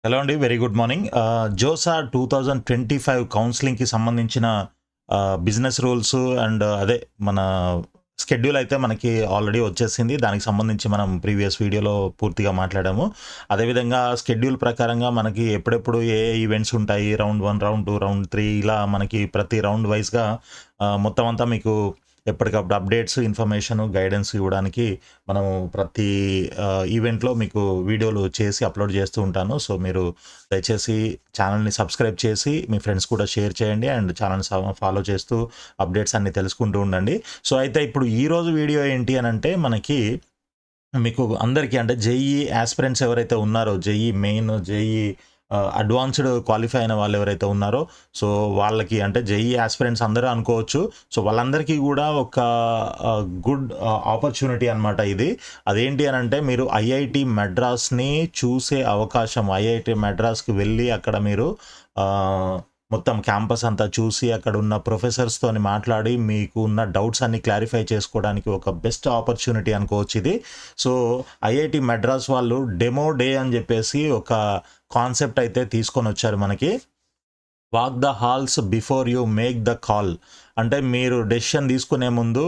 Hello అండి. Very good morning. JoSAA 2025 కౌన్సెలింగ్‌కి సంబంధించిన business rules and అదే మన షెడ్యూల్ అయితే మనకి ఆల్రెడీ వచ్చేసింది. దానికి సంబంధించి మనం ప్రీవియస్ వీడియోలో పూర్తిగా మాట్లాడాము. అదేవిధంగా షెడ్యూల్ ప్రకారంగా మనకి ఎప్పుడెప్పుడు ఏ ఈవెంట్స్ ఉంటాయి, రౌండ్ 1, రౌండ్ 2, రౌండ్ 3 ఇలా మనకి ప్రతి రౌండ్ వైస్‌గా మొత్తం అంతా మీకు ఎప్పటికప్పుడు అప్డేట్స్, ఇన్ఫర్మేషన్, గైడెన్స్ ఇవ్వడానికి మనము ప్రతి ఈవెంట్‌లో మీకు వీడియోలు చేసి అప్లోడ్ చేస్తూ ఉంటాను. సో, మీరు దయచేసి ఛానల్‌ని సబ్స్క్రైబ్ చేసి మీ ఫ్రెండ్స్ కూడా షేర్ చేయండి అండ్ ఛానల్‌ని ఫాలో చేస్తూ అప్డేట్స్ అన్నీ తెలుసుకుంటూ ఉండండి. సో, అయితే ఇప్పుడు ఈరోజు వీడియో ఏంటి అనంటే మనకి మీకు అందరికీ అంటే జేఈఈ యాస్పిరెంట్స్ ఎవరైతే ఉన్నారో JEE main, JEE advanced qualify అయిన వాళ్ళు ఎవరైతే ఉన్నారో సో, వాళ్ళకి అంటే జేఈఈ యాస్పిరెంట్స్ అందరూ అనుకోవచ్చు. సో, వాళ్ళందరికీ కూడా ఒక గుడ్ ఆపర్చునిటీ అనమాట ఇది. అదేంటి అనంటే మీరు ఐఐటీ మద్రాస్‌ని చూసే అవకాశం. ఐఐటీ మద్రాస్‌కి వెళ్ళి అక్కడ మీరు మొత్తం క్యాంపస్ అంతా చూసి అక్కడ ఉన్న ప్రొఫెసర్స్‌తోని మాట్లాడి మీకు ఉన్న డౌట్స్ అన్నీ క్లారిఫై చేసుకోవడానికి ఒక బెస్ట్ ఆపర్చునిటీ అనుకోవచ్చు ఇది. సో, ఐఐటీ మద్రాస్ వాళ్ళు డెమో డే అని చెప్పేసి ఒక కాన్సెప్ట్ అయితే తీసుకొనొచ్చారు మనకి. Walk the halls before you make the call. అంటే మీరు డెసిషన్ తీసుకునే ముందు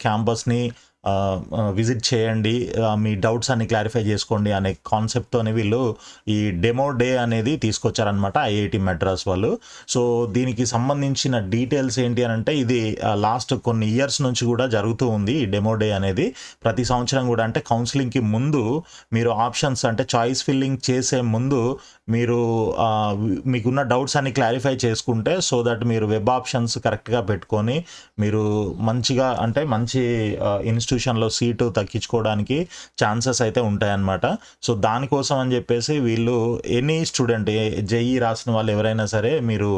క్యాంపస్‌ని విజిట్ చేయండి. మీ డౌట్స్ అన్ని క్లారిఫై చేసుకోండి అనే కాన్సెప్ట్‌తోని వీళ్ళు ఈ డెమో డే అనేది తీసుకొచ్చారనమాట ఐఐటీ మద్రాస్ వాళ్ళు. సో, దీనికి సంబంధించిన డీటెయిల్స్ ఏంటి అనంటే ఇది లాస్ట్ కొన్ని ఇయర్స్ నుంచి కూడా జరుగుతూ ఉంది ఈ డెమో డే అనేది. ప్రతి సంవత్సరం కూడా అంటే కౌన్సిలింగ్‌కి ముందు మీరు ఆప్షన్స్ అంటే చాయిస్ ఫిల్లింగ్ చేసే ముందు మీరు మీకున్న డౌట్స్ అన్ని క్లారిఫై చేసుకుంటే సో దట్ మీరు వెబ్ ఆప్షన్స్ కరెక్ట్‌గా పెట్టుకొని మీరు మంచిగా అంటే మంచి ఇన్‌స్టిట్యూషన్‌లో సీటు దక్కించుకోవడానికి ఛాన్సెస్ అయితే ఉంటాయన్నమాట. సో, దానికోసం అని చెప్పేసి వీళ్ళు ఎనీ స్టూడెంట్ జేఈఈ రాసిన వాళ్ళు ఎవరైనా సరే మీరు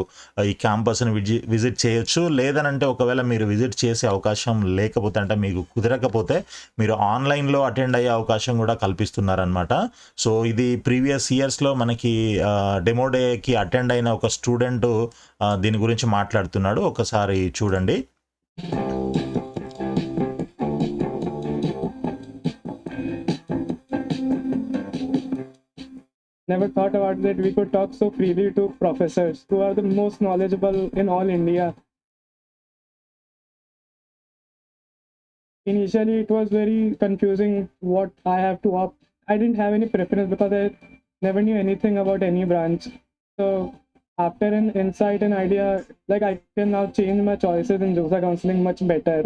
ఈ క్యాంపస్‌ని విజిట్ చేయొచ్చు. లేదనంటే ఒకవేళ మీరు విజిట్ చేసే అవకాశం లేకపోతే అంటే మీకు కుదరకపోతే మీరు ఆన్‌లైన్‌లో అటెండ్ అయ్యే అవకాశం కూడా కల్పిస్తున్నారనమాట. సో, ఇది ప్రీవియస్ ఇయర్స్‌లో మనకి డెమో డేకి అటెండ్ అయిన ఒక స్టూడెంటు దీని గురించి మాట్లాడుతున్నాడు. ఒకసారి చూడండి. Never thought about that we could talk so freely to professors who are the most knowledgeable in all India. Initially, it was very confusing what I have to opt. I didn't have any preference because I never knew anything about any branch. So, after an insight and idea, like I can now change my choices in JOSA counseling much better.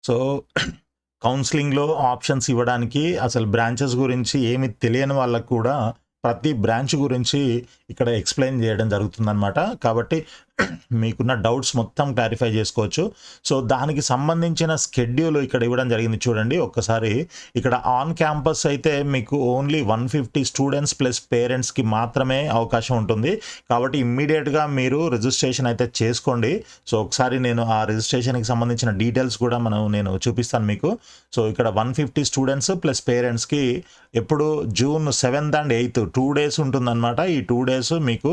So, కౌన్సిలింగ్‌లో options ఇవ్వడానికి అసలు branches గురించి ఏమి తెలియని వాళ్ళకి కూడా ప్రతి branch గురించి ఇక్కడ ఎక్స్‌ప్లెయిన్ చేయడం జరుగుతుందనమాట. కాబట్టి మీకున్న డౌట్స్ మొత్తం క్లారిఫై చేసుకోవచ్చు. సో, దానికి సంబంధించిన షెడ్యూల్ ఇక్కడ ఇవ్వడం జరిగింది చూడండి. ఒక్కసారి ఇక్కడ ఆన్ క్యాంపస్ అయితే మీకు ఓన్లీ 150 స్టూడెంట్స్ ప్లస్ పేరెంట్స్‌కి మాత్రమే అవకాశం ఉంటుంది. కాబట్టి ఇమ్మీడియేట్‌గా మీరు రిజిస్ట్రేషన్ అయితే చేసుకోండి. సో, ఒకసారి నేను ఆ రిజిస్ట్రేషన్‌కి సంబంధించిన డీటెయిల్స్ కూడా నేను చూపిస్తాను మీకు. సో, ఇక్కడ 150 స్టూడెంట్స్ ప్లస్ పేరెంట్స్‌కి ఎప్పుడు June 7th and 8th 2 days ఉంటుందన్నమాట. ఈ 2 డేస్ మీకు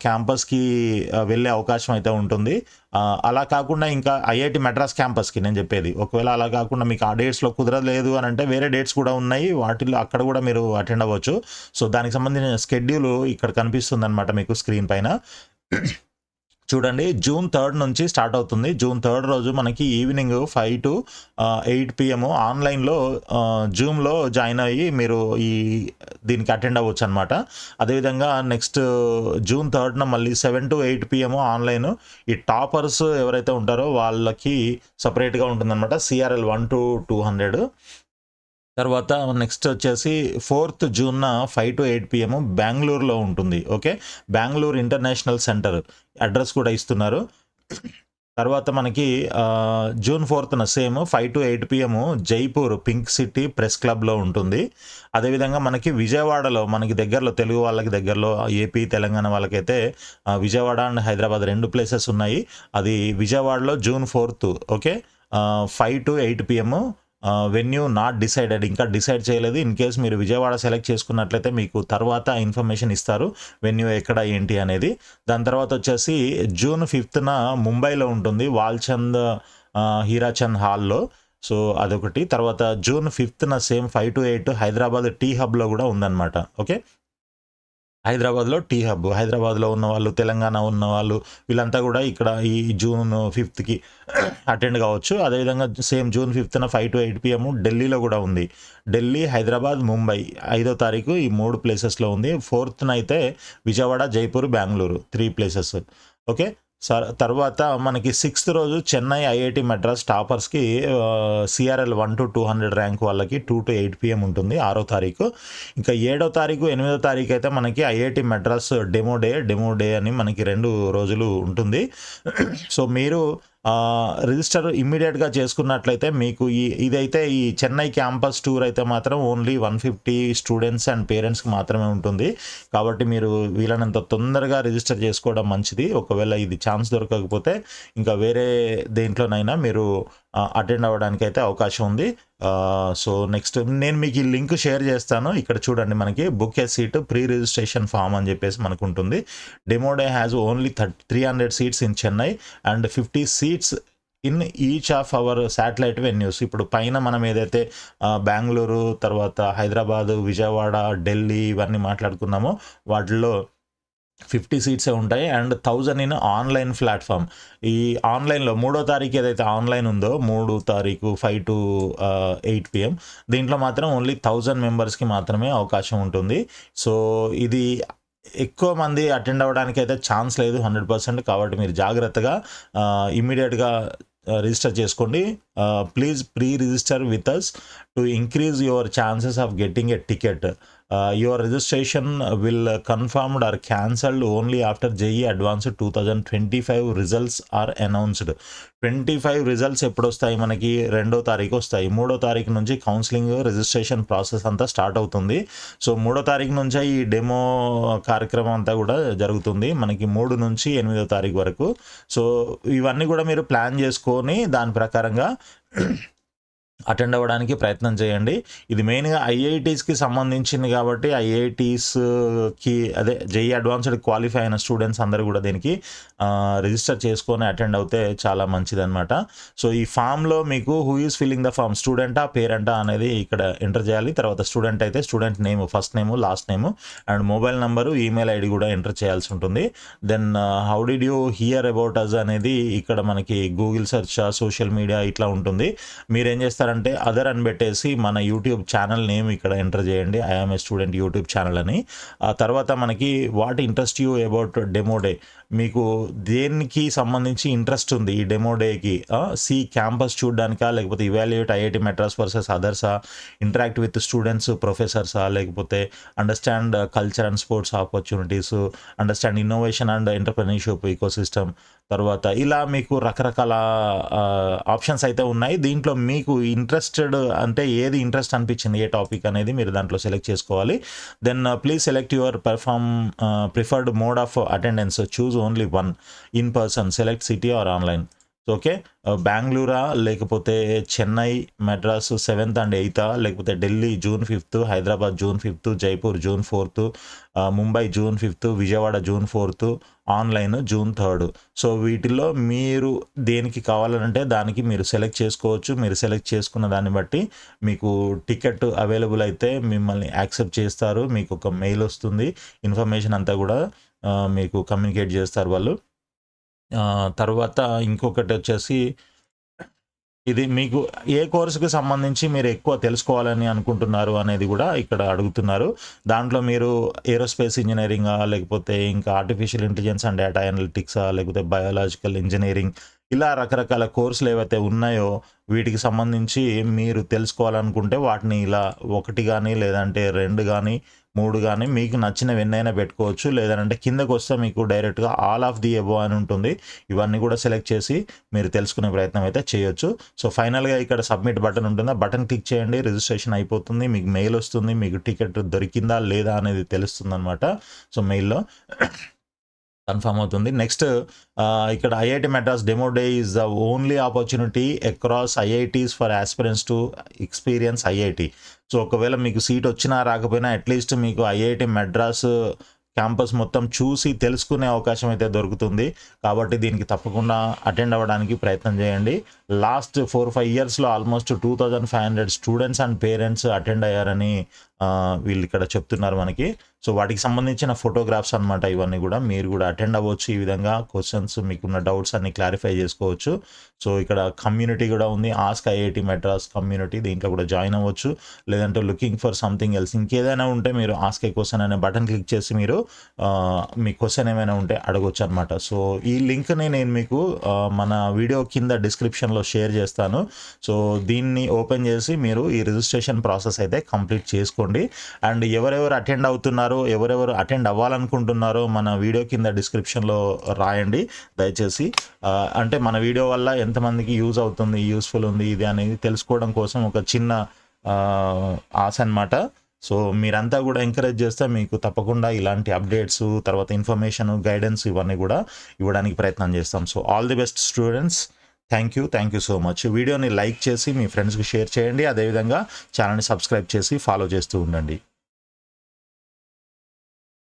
క్యాంపస్‌కి వెళ్ళే అవకాశం అయితే ఉంటుంది. అలా కాకుండా ఇంకా ఐఐటీ మద్రాస్ క్యాంపస్‌కి నేను చెప్పేది. ఒకవేళ అలా కాకుండా మీకు ఆ డేట్స్‌లో కుదరలేదు అని అంటే వేరే డేట్స్ కూడా ఉన్నాయి. వాటిల్లో అక్కడ కూడా మీరు అటెండ్ అవ్వచ్చు. సో, దానికి సంబంధించిన షెడ్యూల్ ఇక్కడ కనిపిస్తుందన్నమాట మీకు స్క్రీన్ పైన. చూడండి, జూన్ 3 నుంచి స్టార్ట్ అవుతుంది. జూన్ 3 రోజు మనకి ఈవినింగ్ 5 to 8 PM ఆన్‌లైన్‌లో జూమ్‌లో జాయిన్ అయ్యి మీరు దీనికి అటెండ్ అవ్వచ్చు అనమాట. అదేవిధంగా నెక్స్ట్ జూన్ 3న మళ్ళీ 7 to 8 PM ఆన్‌లైన్. ఈ టాపర్స్ ఎవరైతే ఉంటారో వాళ్ళకి సపరేట్‌గా ఉంటుందన్నమాట. CRL 1 to 200. తర్వాత నెక్స్ట్ వచ్చేసి 4th జూన్న 5 to 8 PM బెంగుళూరులో ఉంటుంది. Okay, Bengaluru International Centre address కూడా ఇస్తున్నారు. తర్వాత మనకి జూన్ 4న same 5 to 8 PM Jaipur Pink City Press క్లబ్లో ఉంటుంది. అదేవిధంగా మనకి విజయవాడలో మనకి దగ్గరలో తెలుగు వాళ్ళకి దగ్గరలో ఏపీ తెలంగాణ వాళ్ళకైతే విజయవాడ అండ్ హైదరాబాద్ 2 ప్లేసెస్ ఉన్నాయి. అది విజయవాడలో June 4th. Okay, 5 to 8 PM venue not decided, ఇంకా డిసైడ్ చేయలేదు. ఇన్ కేస్ మీరు విజయవాడ సెలెక్ట్ చేసుకున్నట్లయితే మీకు తర్వాత ఇన్ఫర్మేషన్ ఇస్తారు వెన్యూ ఎక్కడ ఏంటి అనేది. దాని తర్వాత వచ్చేసి జూన్ 5th ముంబైలో ఉంటుంది వాల్చంద్ హీరాచంద్ హాల్లో. సో అదొకటి. తర్వాత జూన్ 5న సేమ్ 5 to 8 హైదరాబాద్ టీ హబ్లో కూడా ఉందన్నమాట. ఓకే, హైదరాబాద్లో టీ హబ్, హైదరాబాద్లో ఉన్న వాళ్ళు, తెలంగాణ ఉన్న వాళ్ళు వీళ్ళంతా కూడా ఇక్కడ ఈ జూన్ 5కి అటెండ్ కావచ్చు. అదేవిధంగా సేమ్ జూన్ 5న 5 to 8 PM ఢిల్లీలో కూడా ఉంది. ఢిల్లీ, హైదరాబాద్, ముంబై 5వ తారీఖు ఈ 3 ప్లేసెస్లో ఉంది. 4th అయితే విజయవాడ, జైపూర్, బెంగళూరు 3 ప్లేసెస్. ఓకే, తర్వాత మనకి 6th రోజు చెన్నై, ఐఐటి మెడ్రాస్ టాపర్స్కి సిఆర్ఎల్ 1 to 200 ర్యాంక్ వాళ్ళకి 2 to 8 PM ఉంటుంది 6వ తారీఖు. ఇంకా 7వ తారీఖు, 8వ తారీఖు అయితే మనకి ఐఐటి మెడ్రాస్ డెమో డే అని మనకి 2 రోజులు ఉంటుంది. సో మీరు రిజిస్టర్ ఇమ్మీడియట్గా చేసుకున్నట్లయితే మీకు ఇదైతే ఈ చెన్నై క్యాంపస్ టూర్ అయితే మాత్రం ఓన్లీ 150 స్టూడెంట్స్ అండ్ పేరెంట్స్కి మాత్రమే ఉంటుంది. కాబట్టి మీరు వీలైనంత తొందరగా రిజిస్టర్ చేసుకోవడం మంచిది. ఒకవేళ ఇది ఛాన్స్ దొరకకపోతే ఇంకా వేరే దేంట్లోనైనా మీరు అటెండ్ అవ్వడానికి అయితే అవకాశం ఉంది. సో నెక్స్ట్ నేను మీకు ఈ లింక్ షేర్ చేస్తాను. ఇక్కడ చూడండి, మనకి బుక్ ఏ సీట్ ప్రీ రిజిస్ట్రేషన్ ఫామ్ అని చెప్పేసి మనకు ఉంటుంది. Demo day has only 300 seats in Chennai and 50 seats in each of our satellite venues. ఇప్పుడు పైన మనం ఏదైతే బెంగళూరు, తర్వాత హైదరాబాదు, విజయవాడ, ఢిల్లీ ఇవన్నీ మాట్లాడుకున్నామో వాటిల్లో 50 సీట్సే ఉంటాయి అండ్ 1000 ఇన్ ఆన్లైన్ ప్లాట్ఫామ్. ఈ ఆన్లైన్లో 3వ తారీఖు ఏదైతే ఆన్లైన్ ఉందో 3వ తారీఖు 5 to 8 PM దీంట్లో మాత్రం ఓన్లీ 1000 మెంబర్స్కి మాత్రమే అవకాశం ఉంటుంది. సో ఇది ఎక్కువ మంది అటెండ్ అవ్వడానికి అయితే ఛాన్స్ లేదు 100%. కాబట్టి మీరు జాగ్రత్తగా ఇమ్మీడియట్గా రిజిస్టర్ చేసుకోండి. Please pre register with us to increase your chances of getting a ticket. Your registration will confirmed or cancelled only after JEE Advanced 2025 results are announced. 25 results ఎప్పుడు వస్తాయి మనకి? 2వ తారీఖు వస్తాయి. 3వ తారీఖు నుంచి కౌన్సిలింగ్ రిజిస్ట్రేషన్ ప్రాసెస్ అంతా స్టార్ట్ అవుతుంది. సో 3వ తారీఖు నుంచే ఈ డెమో కార్యక్రమం అంతా కూడా జరుగుతుంది మనకి 3 నుంచి 8వ తారీఖు వరకు. సో ఇవన్నీ కూడా మీరు ప్లాన్ చేసుకొని దాని ప్రకారంగా అటెండ్ అవ్వడానికి ప్రయత్నం చేయండి. ఇది మెయిన్గా ఐఐటీస్కి సంబంధించింది కాబట్టి ఐఐటీస్కి అదే JEE అడ్వాన్స్డ్ క్వాలిఫై అయిన స్టూడెంట్స్ అందరూ కూడా దీనికి రిజిస్టర్ చేసుకొని అటెండ్ అవుతే చాలా మంచిదన్నమాట. సో ఈ ఫామ్లో మీకు who is filling the form, స్టూడెంటా పేరెంటా అనేది ఇక్కడ ఎంటర్ చేయాలి. తర్వాత స్టూడెంట్ అయితే student name, first name, last name and mobile number, email ID కూడా ఎంటర్ చేయాల్సి ఉంటుంది. Then how did you hear about us అనేది ఇక్కడ మనకి గూగుల్ సెర్చ్, సోషల్ మీడియా ఇట్లా ఉంటుంది. మీరేం చేస్తారంటే అదర్ అని పెట్టేసి మన యూట్యూబ్ ఛానల్ నేమ్ ఇక్కడ ఎంటర్ చేయండి, I'm a student YouTube channel అని. ఆ తర్వాత మనకి what interest you about demo day, మీకు దేనికి సంబంధించి ఇంట్రెస్ట్ ఉంది ఈ డెమో డేకి? సి క్యాంపస్ చూడడానికా, లేకపోతే ఇవాల్యుయేట్ ఐఐటి మెడ్రాస్ వర్సెస్ అదర్సా, ఇంటరాక్ట్ విత్ స్టూడెంట్స్, ప్రొఫెసర్సా, లేకపోతే understand culture and sports opportunities, understand innovation and entrepreneurship ecosystem. తర్వాత ఇలా మీకు రకరకాల ఆప్షన్స్ అయితే ఉన్నాయి. దీంట్లో మీకు ఇంట్రెస్టెడ్ అంటే ఏది ఇంట్రెస్ట్ అనిపించింది, ఏ టాపిక్ అనేది మీరు దాంట్లో సెలెక్ట్ చేసుకోవాలి. Then please select your preferred mode of attendance, choose only one, in person, select city or online. Okay, బెంగళూరా, లేకపోతే Chennai, Madras 7th and 8th, లేకపోతే Delhi June 5th, Hyderabad June 5th, Jaipur June 4th, Mumbai June 5th, Vijayawada June 4th, online June 3rd. So వీటిల్లో మీరు దేనికి కావాలంటే దానికి మీరు select చేసుకోవచ్చు. మీరు సెలెక్ట్ చేసుకున్న దాన్ని బట్టి మీకు టికెట్ అవైలబుల్ అయితే మిమ్మల్ని యాక్సెప్ట్ చేస్తారు. మీకు ఒక మెయిల్ వస్తుంది, ఇన్ఫర్మేషన్ అంతా కూడా మీకు కమ్యూనికేట్ చేస్తారు వాళ్ళు. తర్వాత ఇంకొకటి వచ్చేసి ఇది మీకు ఏ కోర్సుకి సంబంధించి మీరు ఎక్కువ తెలుసుకోవాలని అనుకుంటున్నారు అనేది కూడా ఇక్కడ అడుగుతున్నారు. దాంట్లో మీరు ఏరోస్పేస్ ఇంజనీరింగా, లేకపోతే ఇంకా ఆర్టిఫిషియల్ ఇంటెలిజెన్స్ అండ్ డేటా అనలిటిక్సా, లేకపోతే బయోలాజికల్ ఇంజనీరింగ్, ఇలా రకరకాల కోర్సులు ఏవైతే ఉన్నాయో వీటికి సంబంధించి మీరు తెలుసుకోవాలనుకుంటే వాటిని ఇలా 1 కానీ, లేదంటే 2 కానీ, 3 కానీ మీకు నచ్చినవి ఎన్నైనా పెట్టుకోవచ్చు. లేదంటే కిందకు వస్తే మీకు డైరెక్ట్గా ఆల్ ఆఫ్ ది అబోవ్ అని ఉంటుంది. ఇవన్నీ కూడా సెలెక్ట్ చేసి మీరు తెలుసుకునే ప్రయత్నం అయితే చేయొచ్చు. సో ఫైనల్గా ఇక్కడ సబ్మిట్ బటన్ ఉంటుంది, ఆ బటన్ క్లిక్ చేయండి, రిజిస్ట్రేషన్ అయిపోతుంది, మీకు మెయిల్ వస్తుంది, మీకు టికెట్ దొరికిందా లేదా అనేది తెలుస్తుంది అనమాట. సో మెయిల్లో కన్ఫర్మ్ అవుతుంది. నెక్స్ట్ ఇక్కడ IIT Madras demo day is the only opportunity across IITs for aspirants to experience IIT. So ఒకవేళ మీకు సీట్ వచ్చినా రాకపోయినా అట్లీస్ట్ మీకు ఐఐటి మెడ్రాస్ క్యాంపస్ మొత్తం చూసి తెలుసుకునే అవకాశం అయితే దొరుకుతుంది. కాబట్టి దీనికి తప్పకుండా అటెండ్ అవ్వడానికి ప్రయత్నం చేయండి. లాస్ట్ 4-5 ఇయర్స్లో almost 2500 students and parents attend అయ్యారని వీళ్ళు ఇక్కడ చెప్తున్నారు మనకి. సో వాటికి సంబంధించిన ఫోటోగ్రాఫ్స్ అనమాట ఇవన్నీ కూడా. మీరు కూడా అటెండ్ అవ్వచ్చు, ఈ విధంగా క్వశ్చన్స్ మీకున్న డౌట్స్ అన్ని క్లారిఫై చేసుకోవచ్చు. సో ఇక్కడ కమ్యూనిటీ కూడా ఉంది, ఆస్క్ ఐఐటి మెడ్రాస్ కమ్యూనిటీ, దీంట్లో కూడా జాయిన్ అవ్వచ్చు. లేదంటే లుకింగ్ ఫర్ సంథింగ్ ఎల్స్, ఇంకేదైనా ఉంటే మీరు ఆస్క్ ఏ క్వశ్చన్ అనే బటన్ క్లిక్ చేసి మీరు మీ క్వశ్చన్ ఏమైనా ఉంటే అడగొచ్చు అనమాట. సో ఈ లింక్ని నేను మీకు మన వీడియో కింద డిస్క్రిప్షన్లో షేర్ చేస్తాను. సో దీన్ని ఓపెన్ చేసి మీరు ఈ రిజిస్ట్రేషన్ ప్రాసెస్ అయితే కంప్లీట్ చేసుకోండి. అండ్ ఎవరెవరు అటెండ్ అవుతున్నారో, ఎవరెవరు అటెండ్ అవ్వాలనుకుంటున్నారో మన వీడియో కింద డిస్క్రిప్షన్లో రాయండి దయచేసి. అంటే మన వీడియో వల్ల ఎంతమందికి యూజ్ అవుతుంది, యూస్ఫుల్ ఉంది ఇది అనేది తెలుసుకోవడం కోసం ఒక చిన్న ఆశ అనమాట. సో మీరంతా కూడా ఎంకరేజ్ చేస్తే మీకు తప్పకుండా ఇలాంటి అప్డేట్స్, తర్వాత ఇన్ఫర్మేషన్, గైడెన్స్ ఇవన్నీ కూడా ఇవ్వడానికి ప్రయత్నం చేస్తాం. So all the best students. Thank you so much. వీడియోని లైక్ చేసి మీ ఫ్రెండ్స్కి షేర్ చేయండి. అదేవిధంగా ఛానల్ని సబ్స్క్రైబ్ చేసి ఫాలో చేస్తూ ఉండండి.